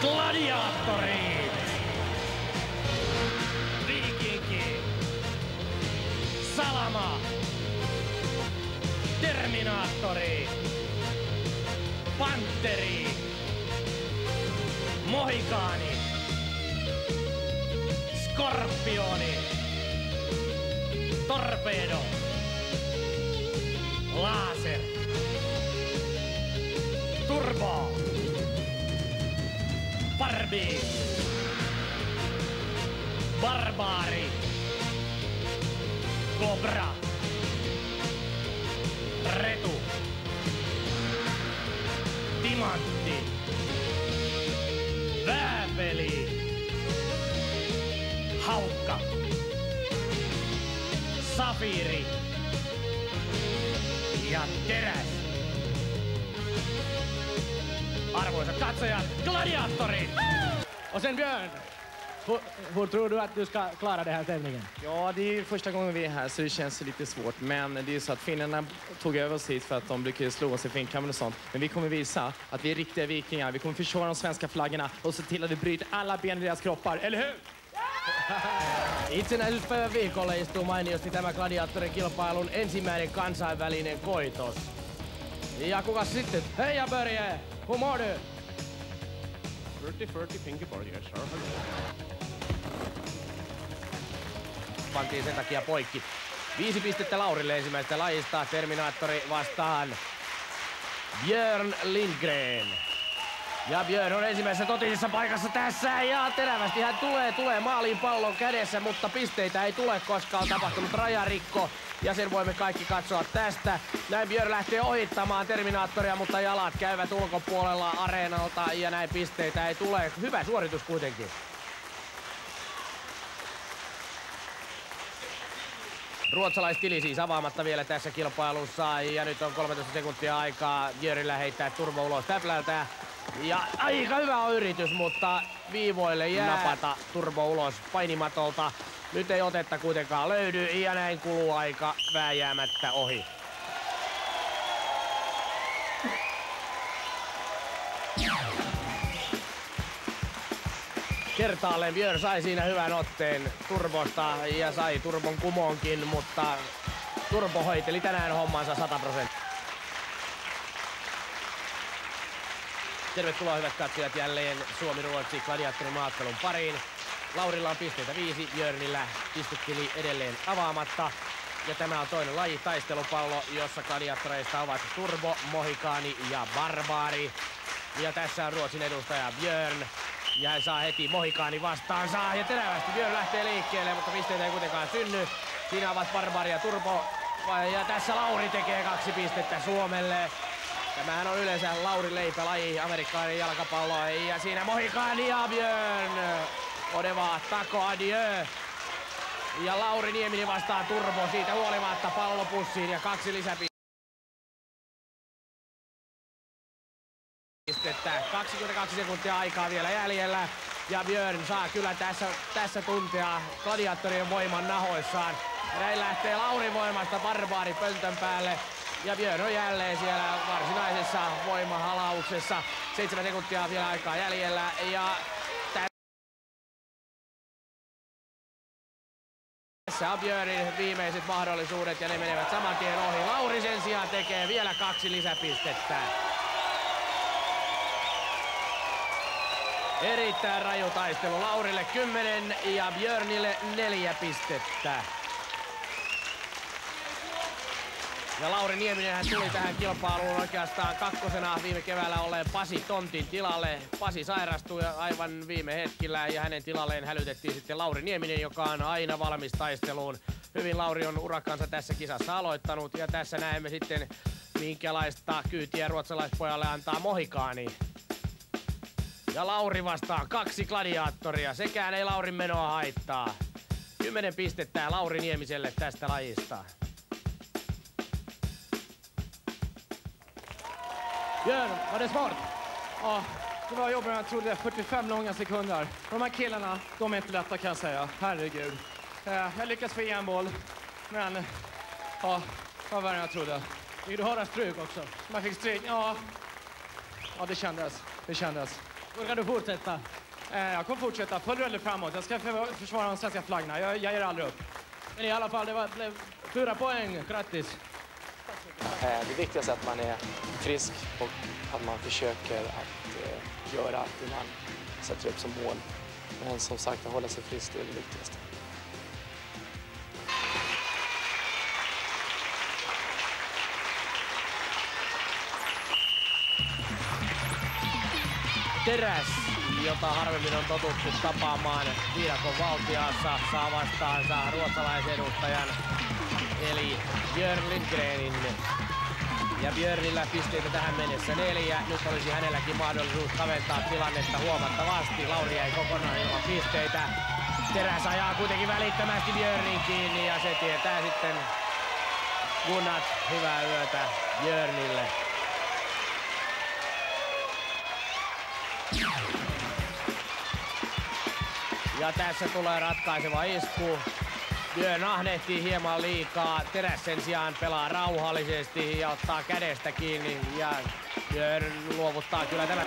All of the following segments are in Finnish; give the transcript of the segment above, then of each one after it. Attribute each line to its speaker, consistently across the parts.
Speaker 1: Gladiaattorit! Viikinki! Salama! Terminaattori! Panteri! Mohikaani! Skorpioni! Torpedo! Laser! Turbo! Barbie! Barbaari! Cobra! Retu! Timantti! Vääpeli! Haukka! Safiiri! Ja teräs! Arvoisat katsojat, gladiaattorit!
Speaker 2: Och sen Björn, hur tror du att du ska klara den här tävlingen?
Speaker 3: Ja, det är ju första gången vi är här så det känns lite svårt. Men det är ju så att finnarna tog över oss hit för att de brukar slå oss i finkammen och sånt. Men vi kommer visa att vi är riktiga vikingar. Vi kommer försvara de svenska flaggorna och se till att vi bryter alla ben i deras kroppar. Eller hur?
Speaker 2: Itsenäisyyspäivän viikolla istuu mainiosti tämä gladiaattorikilpailun ensimmäinen kansainvälinen koitos. Ja kukas sitten? Heija Börje! Hur mår du?
Speaker 4: 30-40 Pinky Börje, sir.
Speaker 2: Pantiin sen takia poikki. 5 pistettä Laurille ensimmäisestä lajista. Terminaattori vastaan Björn Lindgren. Ja Björn on ensimmäisessä totisessa paikassa tässä ja terävästi hän tulee maaliin pallon kädessä, mutta pisteitä ei tule, koska on tapahtunut rajarikko. Ja sen voimme kaikki katsoa tästä. Näin Björn lähtee ohittamaan Terminaattoria, mutta jalat käyvät ulkopuolella areenalta ja näin pisteitä ei tule. Hyvä suoritus kuitenkin. Ruotsalaistili siis avaamatta vielä tässä kilpailussa ja nyt on 13 sekuntia aikaa Björnillä heittää turbo ulos täplältä. Ja aika hyvä on yritys, mutta viivoille jää napata turbo ulos painimatolta. Nyt ei otetta kuitenkaan löydy ja näin kuluu aika vääjäämättä ohi. Kertaalleen Björn sai siinä hyvän otteen turbosta ja sai turbon kumoonkin, mutta turbo hoiteli tänään hommansa 100%. Tervetuloa hyvät katsojat jälleen Suomi-Ruotsi gladiaattorimaattelun pariin. Laurilla on pisteitä 5, Björnillä pistetili edelleen avaamatta. Ja tämä on toinen laji, taistelupallo, jossa gladiaattoreista ovat Turbo, Mohikaani ja Barbaari. Ja tässä on Ruotsin edustaja Björn. Ja hän saa heti Mohikaani vastaansa ja terävästi Björn lähtee liikkeelle, mutta pisteitä ei kuitenkaan synny. Siinä ovat Barbaari ja Turbo. Ja tässä Lauri tekee 2 pistettä Suomelle. Tämähän on yleensä Laurin leipälaji, amerikkalainen jalkapallo. Ja siinä Mohikaani ja Björn. Odeva tako adieu. Ja Lauri Nieminen vastaa Turbo siitä huolimatta pallopussiin ja 2 lisäpistettä. 22 sekuntia aikaa vielä jäljellä. Ja Björn saa kyllä tässä tuntea gladiaattorien voiman nahoissaan. Näin lähtee Laurin voimasta Barbaari pöntön päälle. Ja Björn on jälleen siellä varsinaisessa voimahalauksessa. 7 sekuntia vielä aikaa jäljellä. Ja tässä on Björnin viimeiset mahdollisuudet ja ne menevät saman tien ohi. Lauri sen sijaan tekee vielä 2 lisäpistettä. Erittäin raju taistelu. Laurille 10 ja Björnille 4 pistettä. Ja Lauri Nieminen hän tuli tähän kilpailuun oikeastaan kakkosena viime keväällä olleen Pasi Tontin tilalle. Pasi sairastui aivan viime hetkillä ja hänen tilalleen hälytettiin sitten Lauri Nieminen, joka on aina valmis taisteluun. Hyvin Lauri on urakansa tässä kisassa aloittanut ja tässä näemme sitten minkälaista kyytiä ruotsalaispojalle antaa Mohikaani. Ja Lauri vastaa 2 gladiaattoria. Sekään ei Laurin menoa haittaa. 10 pistettä Lauri Niemiselle tästä lajista.
Speaker 5: Björn, var det svårt? Ja, det var jobbigare än jag trodde. 45 långa sekunder. De här killarna, de är inte lätta kan jag säga. Herregud. Jag lyckas få igen boll, men ja, det var värre än jag trodde.
Speaker 2: Vill du höra stryk också?
Speaker 5: Man fick stryk, ja. Ja, det kändes. Det kändes.
Speaker 1: Hur ska du fortsätta?
Speaker 5: Jag kommer fortsätta full rulle framåt. Jag ska försvara de svenska flaggorna. Jag ger aldrig upp.
Speaker 1: Men i alla fall, det blev 4 poäng. Grattis.
Speaker 3: Det viktigaste är att man är frisk och att man försöker att göra allt det man sätter upp som mål. Men som sagt, att hålla sig frisk är det viktigaste.
Speaker 2: Teräs, jota harvemmin on totuttu tapaamaan viidakon valtiassa, saa vastaansa ruotsalaisedustajan eli Björn Lindgrenin. Ja Björnillä pisteitä tähän mennessä 4. Nyt olisi hänelläkin mahdollisuus kaventaa tilannetta huomattavasti. Lauri jäi kokonaan ilman pisteitä. Teräs ajaa kuitenkin välittömästi Björnin kiinni ja se tietää sitten Gunnat. Hyvää yötä Björnille. Ja tässä tulee ratkaiseva isku. Björn ahnehtii hieman liikaa. Teräs sen sijaan pelaa rauhallisesti ja ottaa kädestä kiinni. Ja Björn luovuttaa kyllä tämän.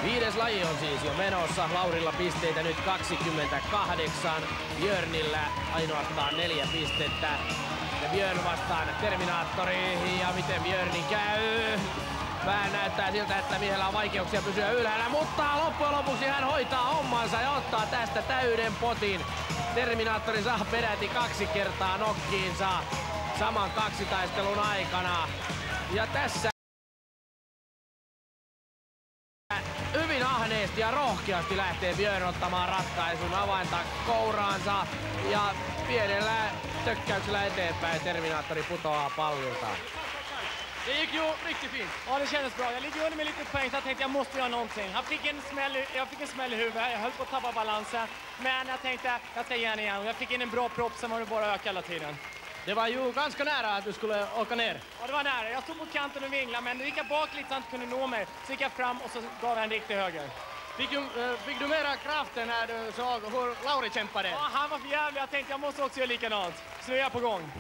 Speaker 2: 5. laji on siis jo menossa. Laurilla pisteitä nyt 28. Björnillä ainoastaan 4 pistettä. Ja Björn vastaan Terminaattori. Ja miten Björnin käy? Vähän näyttää siltä, että miehellä on vaikeuksia pysyä ylhäällä, mutta loppujen lopuksi hän hoitaa hommansa ja ottaa tästä täyden potin. Terminaattori saa peräti 2 kertaa nokkiinsa saman kaksitaistelun aikana. Ja tässä hyvin ahneesti ja rohkeasti lähtee Björn ottamaan ratkaisun avainta kouraansa ja pienellä tökkäyksellä eteenpäin Terminaattori putoaa pallilta.
Speaker 5: Det gick ju riktigt fint. Ja, det kändes bra. Jag ligger under med lite poäng så jag tänkte jag måste göra någonting. Jag fick en smäll i huvudet. Jag höll på att tappa balansen. Men jag tänkte jag ska ge den igen. Jag fick in en bra propp, sen var det bara att öka hela tiden.
Speaker 1: Det var ju ganska nära att du skulle åka ner.
Speaker 5: Ja, det var nära. Jag stod på kanten och vinglade, men det gick jag bak lite så han inte kunde nå mig. Så gick jag fram och så gav jag en riktig höger.
Speaker 1: Fick du mera kraften när du såg hur Lauri kämpade?
Speaker 5: Ja, han var för jävlig. Jag tänkte jag måste också göra likadant. Så nu är jag på gång.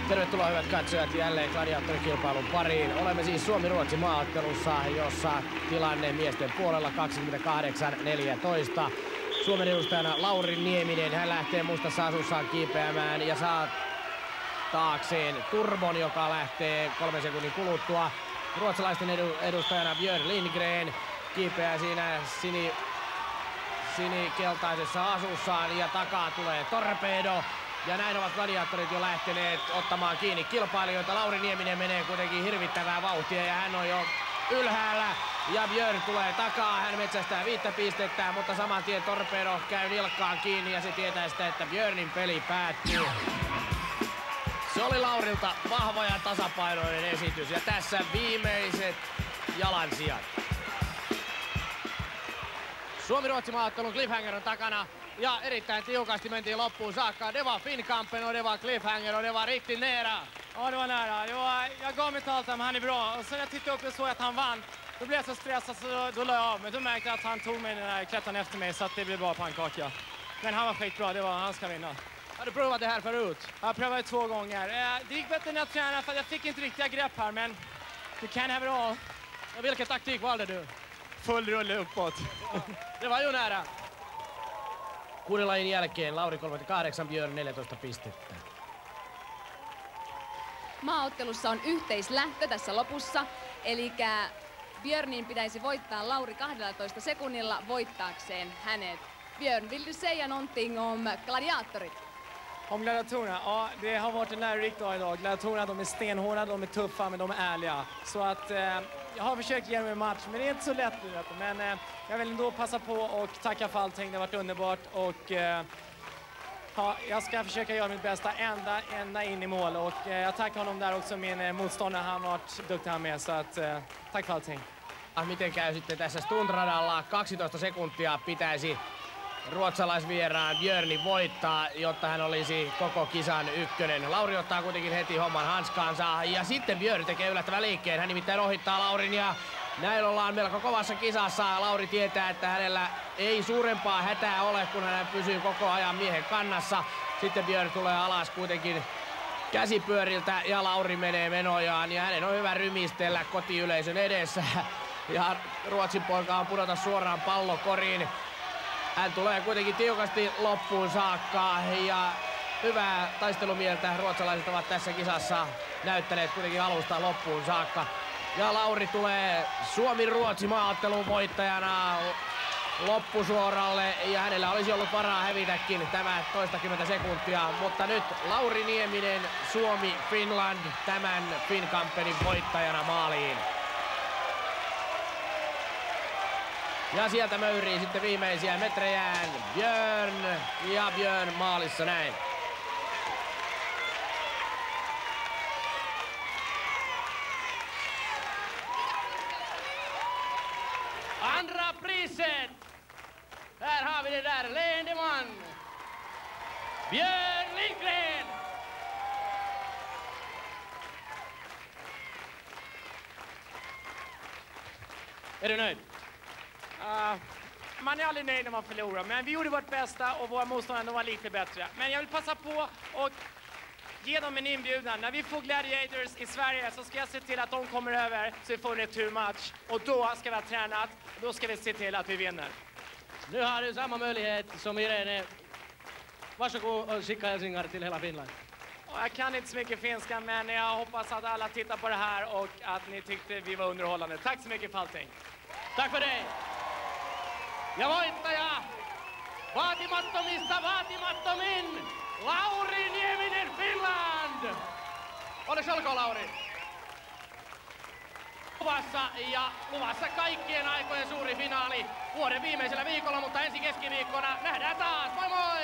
Speaker 2: Tervetuloa hyvät katsojat jälleen gladiaattorikilpailun pariin. Olemme siis Suomi-Ruotsi maaottelussa, jossa tilanne miesten puolella 28-14. Suomen edustajana Lauri Nieminen, hän lähtee mustassa asussaan kiipeämään ja saa taakseen Turbon, joka lähtee 3 sekunnin kuluttua. Ruotsalaisten edustajana Björn Lindgren kiipeää siinä sinikeltaisessa asussaan ja takaa tulee Torpedo. Ja näin ovat gladiaattorit jo lähteneet ottamaan kiinni kilpailijoita. Lauri Nieminen menee kuitenkin hirvittävää vauhtia ja hän on jo ylhäällä. Ja Björn tulee takaa, hän metsästää 5 pistettä, mutta saman tien Torpedo käy nilkkaan kiinni ja se tietää sitä, että Björnin peli päättyy. Se oli Laurilta vahva ja tasapainoinen esitys ja tässä viimeiset jalansijat. Suomi-Ruotsi maaottelun cliffhanger on takana. Ja erittäin tiukasti mentiin loppuun saakka. Det var Finnkampen och det var cliffhanger och det var riktigt nära.
Speaker 5: Ja, det var nära. Jag gav mig allt, men han är bra. Och sen jag tittade upp och såg att han vann. Då blev jag så stressad så då la jag av. Men då märkte jag att han tog mig den här klättran efter mig så att det blev bra pannkaka. Men han var skitbra, han ska vinna.
Speaker 1: Har du provat det här förut?
Speaker 5: Jag prövade 2 gånger. Det gick bättre än jag tränade för jag fick inte riktiga grepp här, men du kan have it all.
Speaker 1: Och vilken taktik valde du?
Speaker 5: Full rulle uppåt.
Speaker 1: Det var ju nära.
Speaker 2: 6 lajin jälkeen Lauri 38, Björn 14 pistettä.
Speaker 4: Maaottelussa on yhteislähtö tässä lopussa, eli Björnin pitäisi voittaa Lauri 12 sekunnilla voittaakseen hänet. Björn, vill du säga någonting om gladiatorit?
Speaker 5: Om gladiatorerna? Ja, det har varit en lärorik dag idag. Gladiatorerna, de är stenhårda, de är tuffa, men de är ärliga. Så att jag har försökt ge dem en match, men det är inte så lätt. Men jag vill ändå passa på och tacka för allting. Det har varit underbart och ja, jag ska försöka göra mitt bästa ända in i mål. Och jag tackar honom där också, min motståndare. Han har varit duktig här med, så att tack för allting.
Speaker 2: Miten käy sitten tässä stuntradalla? 12 sekuntia pitäisi ruotsalaisvieraan Björni voittaa, jotta hän olisi koko kisan ykkönen. Lauri ottaa kuitenkin heti homman hanskaansa ja sitten Björn tekee yllättävän liikkeen. Hän nimittäin ohittaa Laurin ja Näin ollaan melko kovassa kisassa. Lauri tietää, että hänellä ei suurempaa hätää ole, kun hän pysyy koko ajan miehen kannassa. Sitten Björn tulee alas kuitenkin käsipyöriltä ja Lauri menee menojaan. Ja hänen on hyvä rymistellä kotiyleisön edessä. Ja Ruotsin poika on pudota suoraan pallokoriin. Hän tulee kuitenkin tiukasti loppuun saakka ja hyvää taistelumieltä ruotsalaiset ovat tässä kisassa näyttäneet kuitenkin alusta loppuun saakka. Ja Lauri tulee Suomi-Ruotsi maaottelun voittajana loppusuoralle ja hänellä olisi ollut varaa hävitäkin tämä toistakymmentä sekuntia, mutta nyt Lauri Nieminen, Suomi-Finland tämän Finnkampenin voittajana maaliin. Ja sieltä möyrii sitten viimeisiä metrejään Björn ja Björn maalissa näin.
Speaker 1: Andra priset! Här har vi det där leende man. Björn Lindgren!
Speaker 5: Är du nöjd? Man är aldrig nöjd när man förlorar, men vi gjorde vårt bästa och våra motståndare var lite bättre. Men jag vill passa på och ge dem en inbjudan. När vi får Gladiators i Sverige så ska jag se till att de kommer över så vi får en returmatch. Och då ska vi ha tränat och då ska vi se till att vi vinner.
Speaker 1: Nu har du samma möjlighet som Irene. Varsågod och skicka hälsningar till hela Finland.
Speaker 5: Och jag kan inte så mycket finska, men jag hoppas att alla tittar på det här och att ni tyckte vi var underhållande. Tack så mycket för allting.
Speaker 1: Tack för det. Ja voittaja vaatimattomista vaatimattomin Lauri Nieminen Finland. Onneksi olkoon Lauri. Luvassa kaikkien aikojen suuri finaali vuoden viimeisellä viikolla, mutta ensi keskiviikkona nähdään taas. Moi moi!